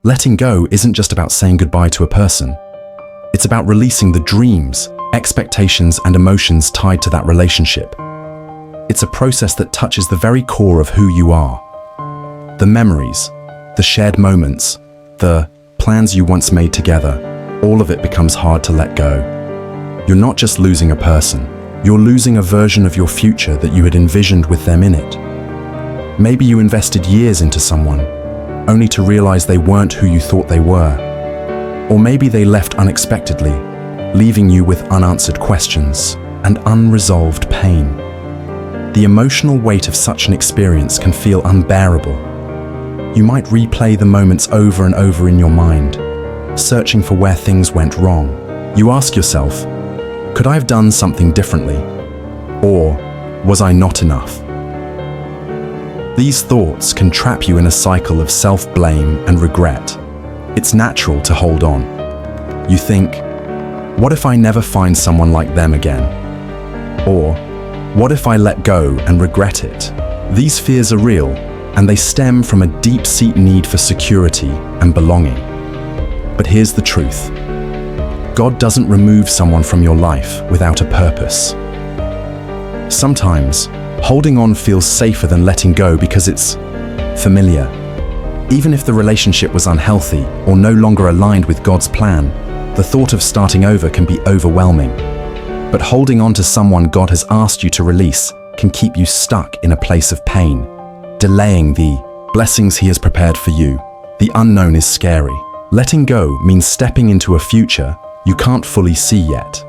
Letting go isn't just about saying goodbye to a person. It's about releasing the dreams, expectations, and emotions tied to that relationship. It's a process that touches the very core of who you are. The memories, the shared moments, the plans you once made together, all of it becomes hard to let go. You're not just losing a person, you're losing a version of your future that you had envisioned with them in it. Maybe you invested years into someone, only to realize they weren't who you thought they were. Or maybe they left unexpectedly, leaving you with unanswered questions and unresolved pain. The emotional weight of such an experience can feel unbearable. You might replay the moments over and over in your mind, searching for where things went wrong. You ask yourself, could I have done something differently? Or was I not enough? These thoughts can trap you in a cycle of self-blame and regret. It's natural to hold on. You think, what if I never find someone like them again? Or, what if I let go and regret it? These fears are real, and they stem from a deep-seated need for security and belonging. But here's the truth. God doesn't remove someone from your life without a purpose. Sometimes, holding on feels safer than letting go because it's familiar. Even if the relationship was unhealthy or no longer aligned with God's plan, the thought of starting over can be overwhelming. But holding on to someone God has asked you to release can keep you stuck in a place of pain, delaying the blessings He has prepared for you. The unknown is scary. Letting go means stepping into a future you can't fully see yet.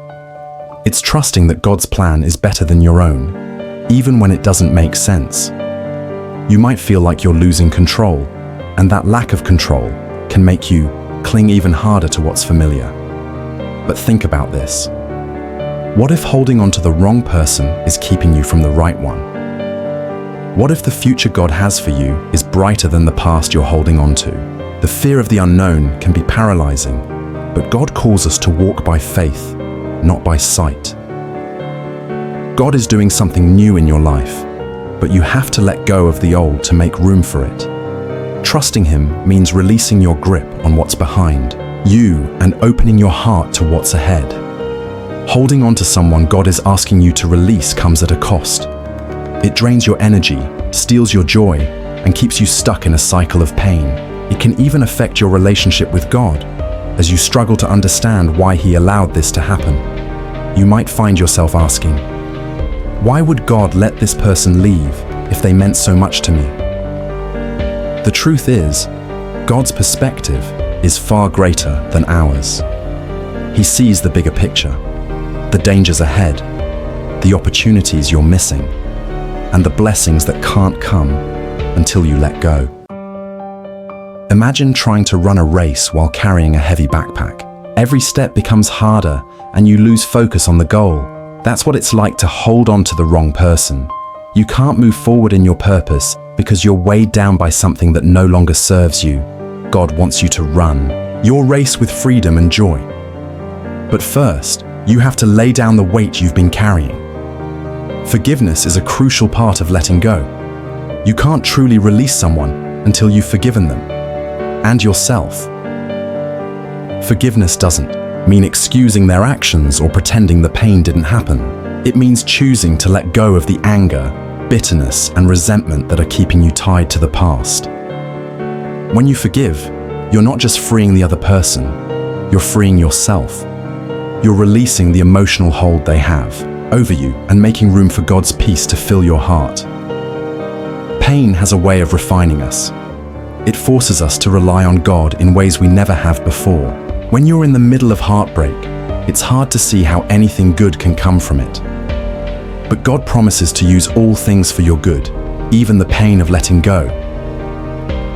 It's trusting that God's plan is better than your own, even when it doesn't make sense. You might feel like you're losing control, and that lack of control can make you cling even harder to what's familiar. But think about this. What if holding on to the wrong person is keeping you from the right one? What if the future God has for you is brighter than the past you're holding on to? The fear of the unknown can be paralyzing, but God calls us to walk by faith, not by sight. God is doing something new in your life, but you have to let go of the old to make room for it. Trusting Him means releasing your grip on what's behind you and opening your heart to what's ahead. Holding on to someone God is asking you to release comes at a cost. It drains your energy, steals your joy, and keeps you stuck in a cycle of pain. It can even affect your relationship with God, as you struggle to understand why He allowed this to happen. You might find yourself asking, why would God let this person leave if they meant so much to me? The truth is, God's perspective is far greater than ours. He sees the bigger picture, the dangers ahead, the opportunities you're missing, and the blessings that can't come until you let go. Imagine trying to run a race while carrying a heavy backpack. Every step becomes harder and you lose focus on the goal. That's what it's like to hold on to the wrong person. You can't move forward in your purpose because you're weighed down by something that no longer serves you. God wants you to run your race with freedom and joy. But first, you have to lay down the weight you've been carrying. Forgiveness is a crucial part of letting go. You can't truly release someone until you've forgiven them, and yourself. Forgiveness doesn't mean excusing their actions or pretending the pain didn't happen. It means choosing to let go of the anger, bitterness, and resentment that are keeping you tied to the past. When you forgive, you're not just freeing the other person, you're freeing yourself. You're releasing the emotional hold they have over you and making room for God's peace to fill your heart. Pain has a way of refining us. It forces us to rely on God in ways we never have before. When you're in the middle of heartbreak, it's hard to see how anything good can come from it. But God promises to use all things for your good, even the pain of letting go.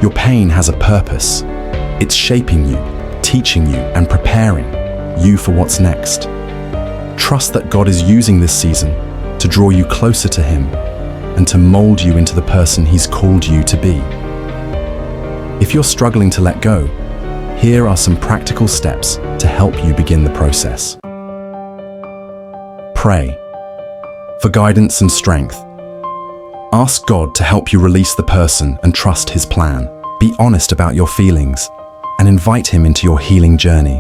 Your pain has a purpose. It's shaping you, teaching you, and preparing you for what's next. Trust that God is using this season to draw you closer to Him and to mold you into the person He's called you to be. If you're struggling to let go, here are some practical steps to help you begin the process. Pray for guidance and strength. Ask God to help you release the person and trust His plan. Be honest about your feelings and invite him into your healing journey.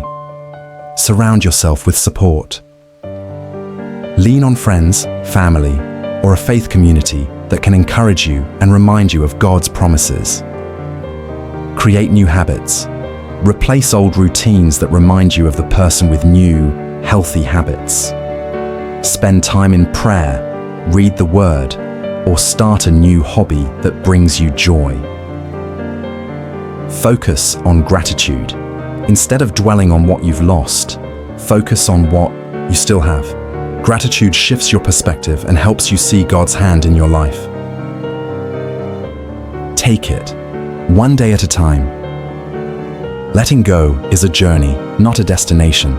Surround yourself with support. Lean on friends, family, or a faith community that can encourage you and remind you of God's promises. Create new habits. Replace old routines that remind you of the person with new, healthy habits. Spend time in prayer, read the Word, or start a new hobby that brings you joy. Focus on gratitude. Instead of dwelling on what you've lost, focus on what you still have. Gratitude shifts your perspective and helps you see God's hand in your life. Take it, one day at a time. Letting go is a journey, not a destination.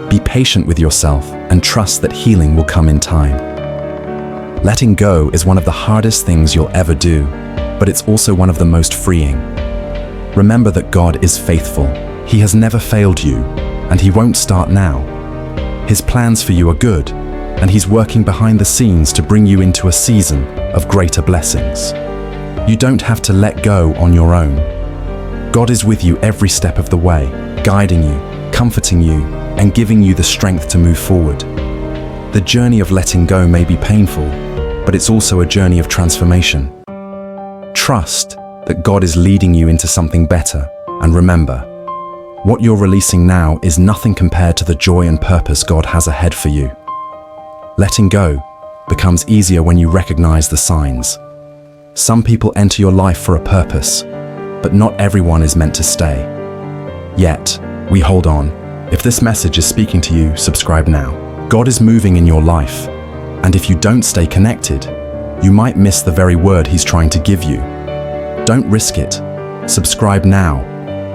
Be patient with yourself and trust that healing will come in time. Letting go is one of the hardest things you'll ever do, but it's also one of the most freeing. Remember that God is faithful. He has never failed you, and He won't start now. His plans for you are good, and He's working behind the scenes to bring you into a season of greater blessings. You don't have to let go on your own. God is with you every step of the way, guiding you, comforting you, and giving you the strength to move forward. The journey of letting go may be painful, but it's also a journey of transformation. Trust that God is leading you into something better, and remember, what you're releasing now is nothing compared to the joy and purpose God has ahead for you. Letting go becomes easier when you recognize the signs. Some people enter your life for a purpose, but not everyone is meant to stay. Yet, we hold on. If this message is speaking to you, subscribe now. God is moving in your life, and if you don't stay connected, you might miss the very word He's trying to give you. Don't risk it. Subscribe now.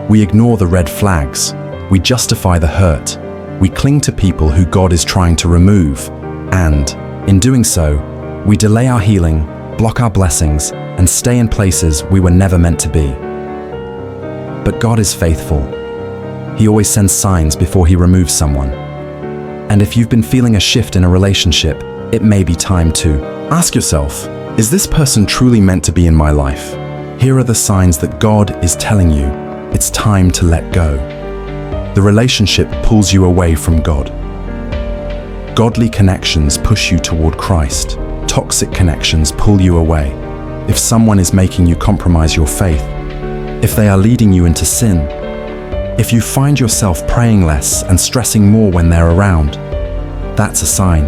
We ignore the red flags. We justify the hurt. We cling to people who God is trying to remove, and, in doing so, we delay our healing, block our blessings, and stay in places we were never meant to be. But God is faithful. He always sends signs before He removes someone. And if you've been feeling a shift in a relationship, it may be time to ask yourself, is this person truly meant to be in my life? Here are the signs that God is telling you it's time to let go. The relationship pulls you away from God. Godly connections push you toward Christ. Toxic connections pull you away. If someone is making you compromise your faith, if they are leading you into sin, if you find yourself praying less and stressing more when they're around, that's a sign.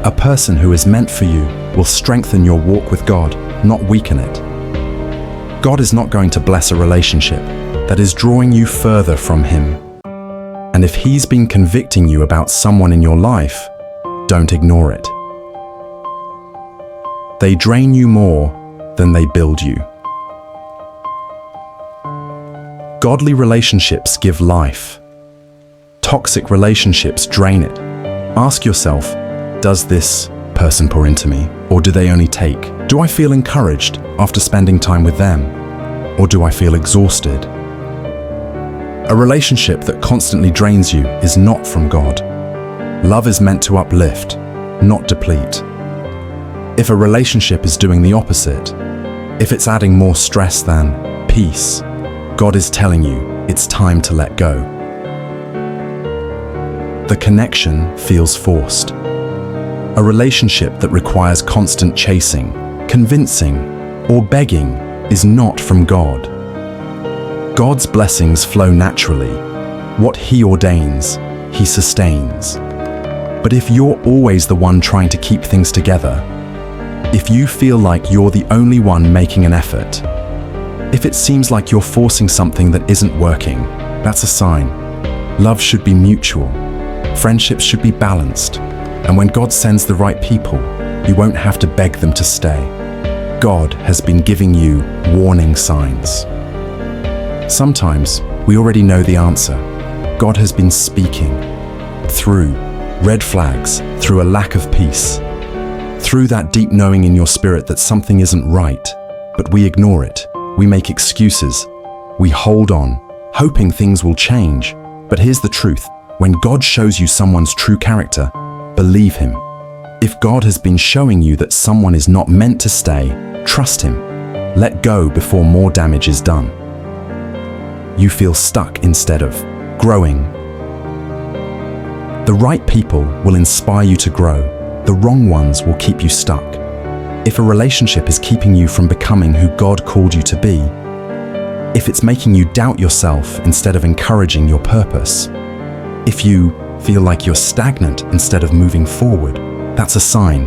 A person who is meant for you will strengthen your walk with God, not weaken it. God is not going to bless a relationship that is drawing you further from Him. And if He's been convicting you about someone in your life, don't ignore it. They drain you more than they build you. Godly relationships give life. Toxic relationships drain it. Ask yourself, does this person pour into me, or do they only take? Do I feel encouraged after spending time with them, or do I feel exhausted? A relationship that constantly drains you is not from God. Love is meant to uplift, not deplete. If a relationship is doing the opposite, if it's adding more stress than peace, God is telling you it's time to let go. The connection feels forced. A relationship that requires constant chasing, convincing, or begging is not from God. God's blessings flow naturally. What He ordains, He sustains. But if you're always the one trying to keep things together, if you feel like you're the only one making an effort, if it seems like you're forcing something that isn't working, that's a sign. Love should be mutual. Friendships should be balanced. And when God sends the right people, you won't have to beg them to stay. God has been giving you warning signs. Sometimes we already know the answer. God has been speaking through red flags, through a lack of peace, through that deep knowing in your spirit that something isn't right, but we ignore it. We make excuses. We hold on, hoping things will change. But here's the truth. When God shows you someone's true character, believe Him. If God has been showing you that someone is not meant to stay, trust Him. Let go before more damage is done. you feel stuck instead of growing. The right people will inspire you to grow. The wrong ones will keep you stuck. If a relationship is keeping you from becoming who God called you to be, if it's making you doubt yourself instead of encouraging your purpose, if you feel like you're stagnant instead of moving forward, that's a sign.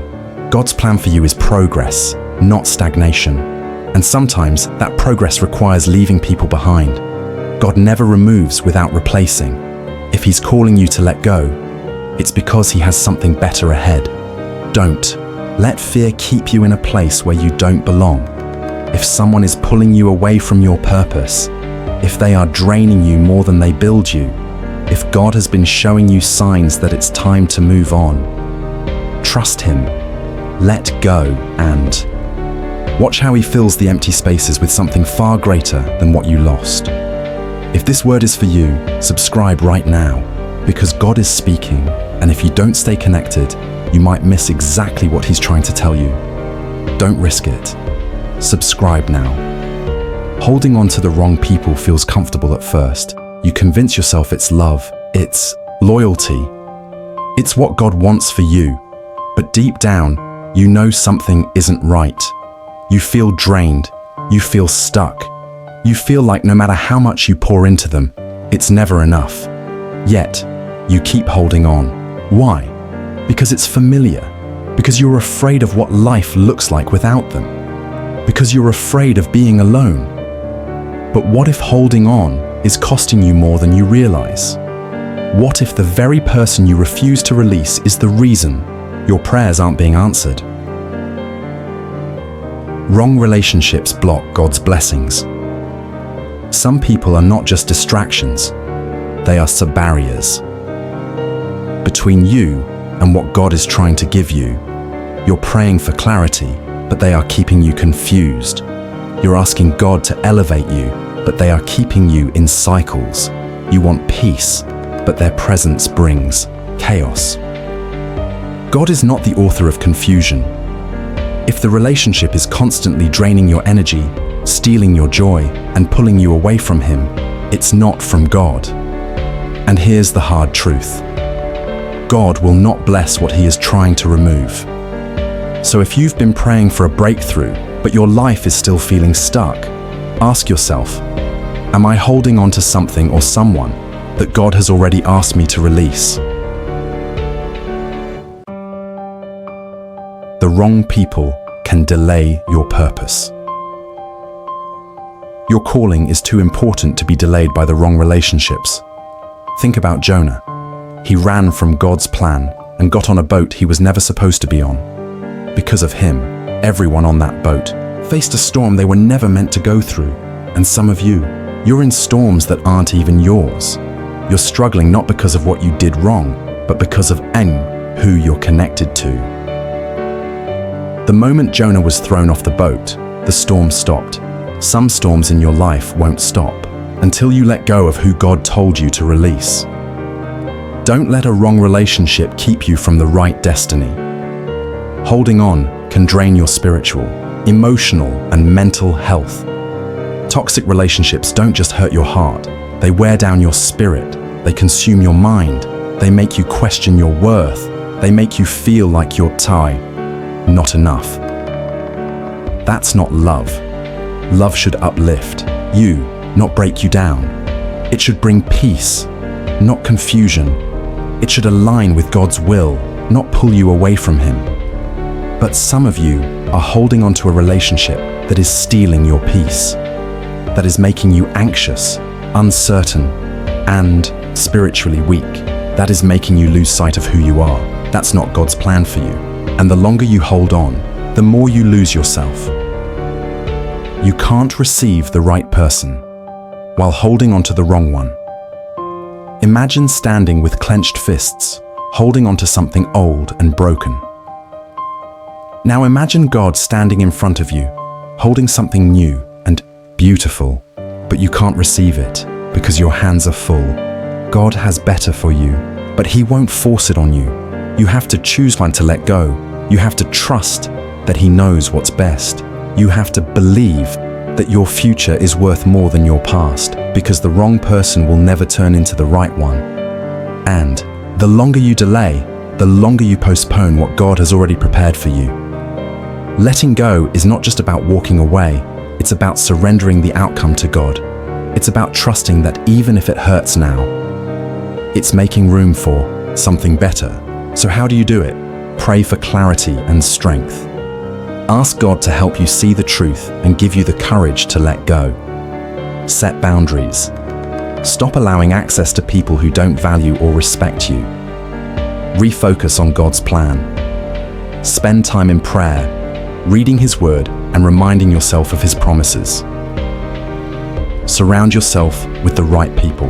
God's plan for you is progress, not stagnation. And sometimes that progress requires leaving people behind. God never removes without replacing. If He's calling you to let go, it's because He has something better ahead. Don't let fear keep you in a place where you don't belong. If someone is pulling you away from your purpose, if they are draining you more than they build you, if God has been showing you signs that it's time to move on, trust Him, let go, and watch how He fills the empty spaces with something far greater than what you lost. If this word is for you, subscribe right now, because God is speaking, and if you don't stay connected, you might miss exactly what He's trying to tell you. Don't risk it. Subscribe now. Holding on to the wrong people feels comfortable at first. You convince yourself it's love, it's loyalty. It's what God wants for you. But deep down, you know something isn't right. You feel drained. You feel stuck. You feel like no matter how much you pour into them, it's never enough. Yet, you keep holding on. Why? Because it's familiar. Because you're afraid of what life looks like without them. Because you're afraid of being alone. But what if holding on is costing you more than you realize? What if the very person you refuse to release is the reason your prayers aren't being answered? Wrong relationships block God's blessings. Some people are not just distractions, they are barriers. Between you and what God is trying to give you, you're praying for clarity, but they are keeping you confused. You're asking God to elevate you, but they are keeping you in cycles. You want peace, but their presence brings chaos. God is not the author of confusion. If the relationship is constantly draining your energy, stealing your joy, and pulling you away from Him, it's not from God. And here's the hard truth. God will not bless what He is trying to remove. So if you've been praying for a breakthrough, but your life is still feeling stuck, ask yourself, am I holding on to something or someone that God has already asked me to release? The wrong people can delay your purpose. Your calling is too important to be delayed by the wrong relationships. Think about Jonah. He ran from God's plan and got on a boat he was never supposed to be on. Because of him, everyone on that boat faced a storm they were never meant to go through. And some of you, you're in storms that aren't even yours. You're struggling not because of what you did wrong, but because of who you're connected to. The moment Jonah was thrown off the boat, the storm stopped. Some storms in your life won't stop until you let go of who God told you to release. Don't let a wrong relationship keep you from the right destiny. Holding on can drain your spiritual, emotional, and mental health. Toxic relationships don't just hurt your heart, they wear down your spirit, they consume your mind, they make you question your worth, they make you feel like you're not enough. That's not love. Love should uplift you, not break you down. It should bring peace, not confusion. It should align with God's will, not pull you away from Him. But some of you are holding on to a relationship that is stealing your peace, that is making you anxious, uncertain, and spiritually weak. That is making you lose sight of who you are. That's not God's plan for you. And the longer you hold on, the more you lose yourself. You can't receive the right person while holding on to the wrong one. Imagine standing with clenched fists, holding on to something old and broken. Now imagine God standing in front of you, holding something new and beautiful, but you can't receive it because your hands are full. God has better for you, but He won't force it on you. You have to choose when to let go. You have to trust that He knows what's best. You have to believe that your future is worth more than your past, because the wrong person will never turn into the right one. And the longer you delay, the longer you postpone what God has already prepared for you. Letting go is not just about walking away, it's about surrendering the outcome to God. It's about trusting that even if it hurts now, it's making room for something better. So how do you do it? Pray for clarity and strength. Ask God to help you see the truth and give you the courage to let go. Set boundaries. Stop allowing access to people who don't value or respect you. Refocus on God's plan. Spend time in prayer, reading His Word and reminding yourself of His promises. Surround yourself with the right people.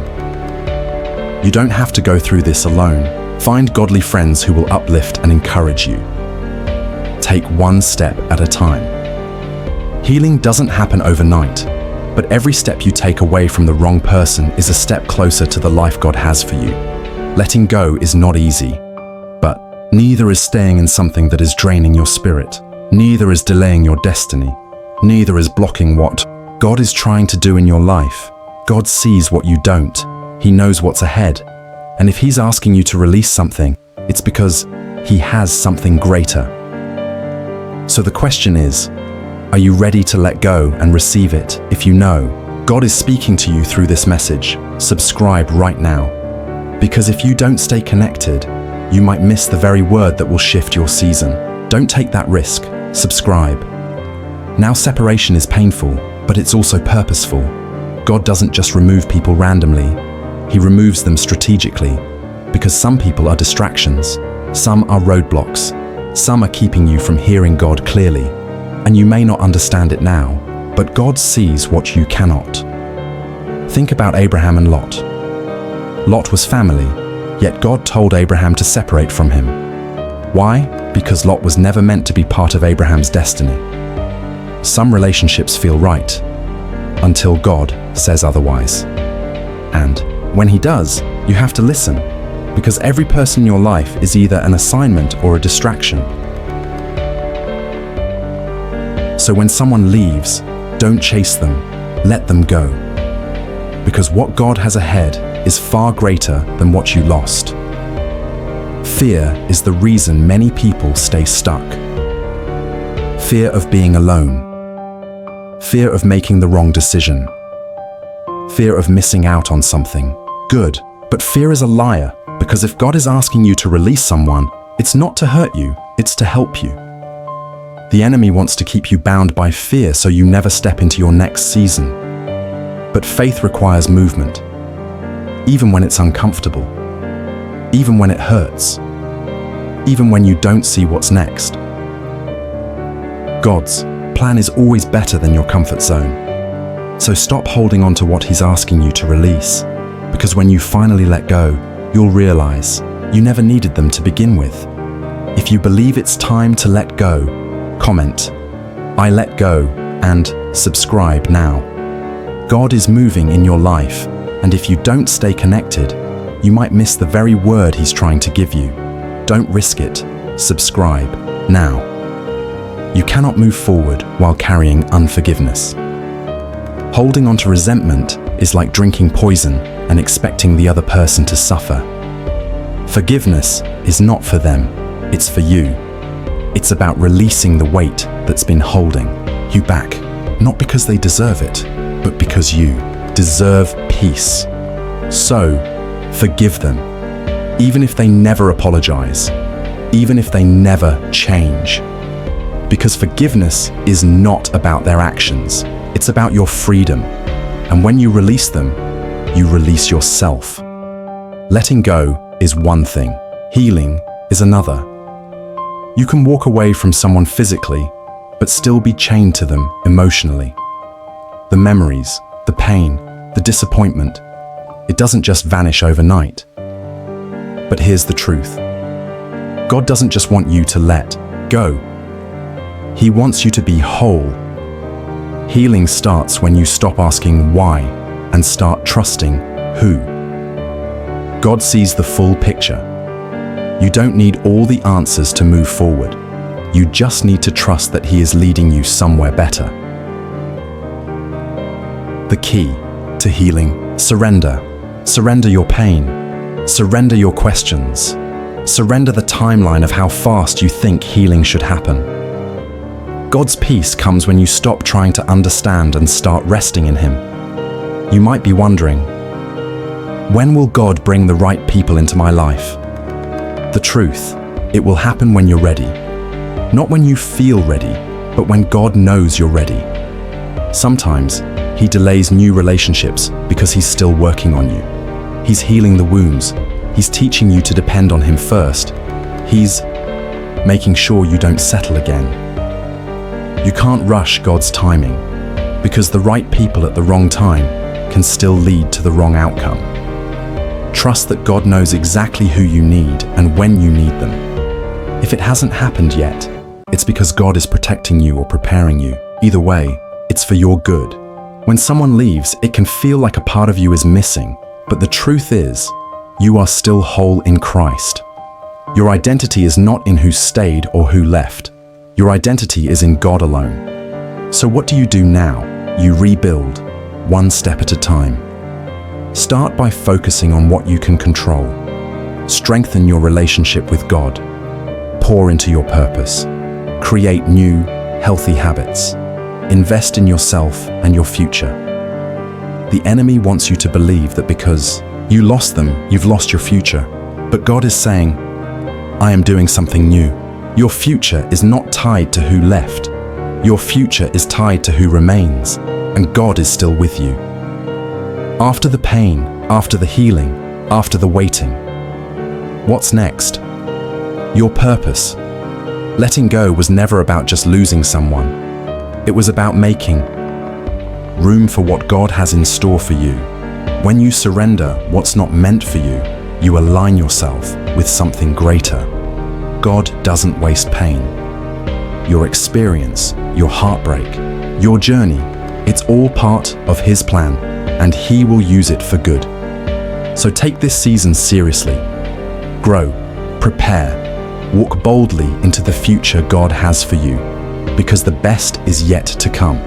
You don't have to go through this alone. Find godly friends who will uplift and encourage you. Take one step at a time. Healing doesn't happen overnight, but every step you take away from the wrong person is a step closer to the life God has for you. Letting go is not easy, but neither is staying in something that is draining your spirit. Neither is delaying your destiny. Neither is blocking what God is trying to do in your life. God sees what you don't. He knows what's ahead. And if He's asking you to release something, it's because He has something greater. So the question is, are you ready to let go and receive it? If you know God is speaking to you through this message, subscribe right now. Because if you don't stay connected, you might miss the very word that will shift your season. Don't take that risk. Subscribe. Now, separation is painful, but it's also purposeful. God doesn't just remove people randomly. He removes them strategically, because some people are distractions, some are roadblocks, some are keeping you from hearing God clearly. And you may not understand it now, but God sees what you cannot. Think about Abraham and Lot. Lot was family, yet God told Abraham to separate from him. Why? Because Lot was never meant to be part of Abraham's destiny. Some relationships feel right, until God says otherwise. And when He does, you have to listen, because every person in your life is either an assignment or a distraction. So when someone leaves, don't chase them, let them go. Because what God has ahead is far greater than what you lost. Fear is the reason many people stay stuck. Fear of being alone. Fear of making the wrong decision. Fear of missing out on something good. But fear is a liar, because if God is asking you to release someone, it's not to hurt you, it's to help you. The enemy wants to keep you bound by fear so you never step into your next season. But faith requires movement, even when it's uncomfortable, even when it hurts, even when you don't see what's next. God's plan is always better than your comfort zone. So stop holding on to what He's asking you to release, because when you finally let go, you'll realize you never needed them to begin with. If you believe it's time to let go, comment, "I let go," and subscribe now. God is moving in your life, and if you don't stay connected, you might miss the very word He's trying to give you. Don't risk it. Subscribe now. You cannot move forward while carrying unforgiveness. Holding on to resentment is like drinking poison and expecting the other person to suffer. Forgiveness is not for them, it's for you. It's about releasing the weight that's been holding you back, not because they deserve it, but because you deserve peace. So, forgive them, even if they never apologize, even if they never change. Because forgiveness is not about their actions, it's about your freedom. And when you release them, you release yourself. Letting go is one thing, healing is another. You can walk away from someone physically, but still be chained to them emotionally. The memories, the pain, the disappointment, it doesn't just vanish overnight. But here's the truth. God doesn't just want you to let go. He wants you to be whole. Healing starts when you stop asking why and start trusting who. God sees the full picture. You don't need all the answers to move forward. You just need to trust that He is leading you somewhere better. The key to healing: surrender. Surrender your pain. Surrender your questions. Surrender the timeline of how fast you think healing should happen. God's peace comes when you stop trying to understand and start resting in Him. You might be wondering, when will God bring the right people into my life? The truth, it will happen when you're ready. Not when you feel ready, but when God knows you're ready. Sometimes He delays new relationships because He's still working on you. He's healing the wounds. He's teaching you to depend on Him first. He's making sure you don't settle again. You can't rush God's timing, because the right people at the wrong time can still lead to the wrong outcome. Trust that God knows exactly who you need and when you need them. If it hasn't happened yet, it's because God is protecting you or preparing you. Either way, it's for your good. When someone leaves, it can feel like a part of you is missing, but the truth is, you are still whole in Christ. Your identity is not in who stayed or who left. Your identity is in God alone. So what do you do now? You rebuild, one step at a time. Start by focusing on what you can control. Strengthen your relationship with God. Pour into your purpose. Create new, healthy habits. Invest in yourself and your future. The enemy wants you to believe that because you lost them, you've lost your future. But God is saying, I am doing something new. Your future is not tied to who left. Your future is tied to who remains, and God is still with you. After the pain, after the healing, after the waiting, what's next? Your purpose. Letting go was never about just losing someone. It was about making room for what God has in store for you. When you surrender what's not meant for you, you align yourself with something greater. God doesn't waste pain. Your experience, your heartbreak, your journey, it's all part of His plan, and He will use it for good. So take this season seriously. Grow, prepare, walk boldly into the future God has for you, because the best is yet to come.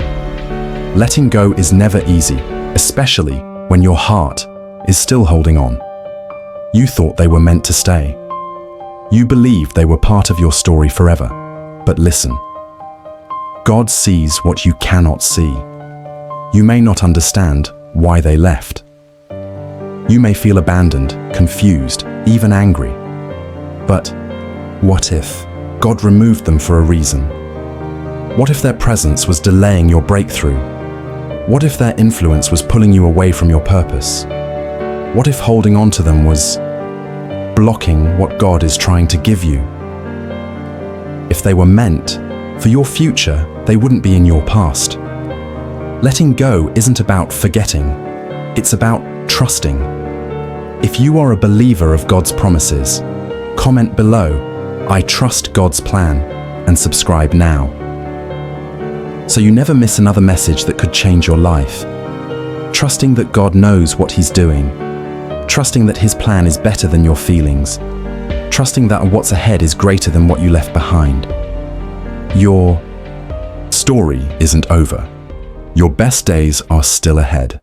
Letting go is never easy, especially when your heart is still holding on. You thought they were meant to stay. You believed they were part of your story forever. But listen, God sees what you cannot see. You may not understand why they left. You may feel abandoned, confused, even angry. But what if God removed them for a reason? What if their presence was delaying your breakthrough? What if their influence was pulling you away from your purpose? What if holding on to them was blocking what God is trying to give you? If they were meant for your future, they wouldn't be in your past. Letting go isn't about forgetting, it's about trusting. If you are a believer of God's promises, comment below, I trust God's plan, and subscribe now, so you never miss another message that could change your life. Trusting that God knows what He's doing. Trusting that His plan is better than your feelings. Trusting that what's ahead is greater than what you left behind. Your story isn't over. Your best days are still ahead.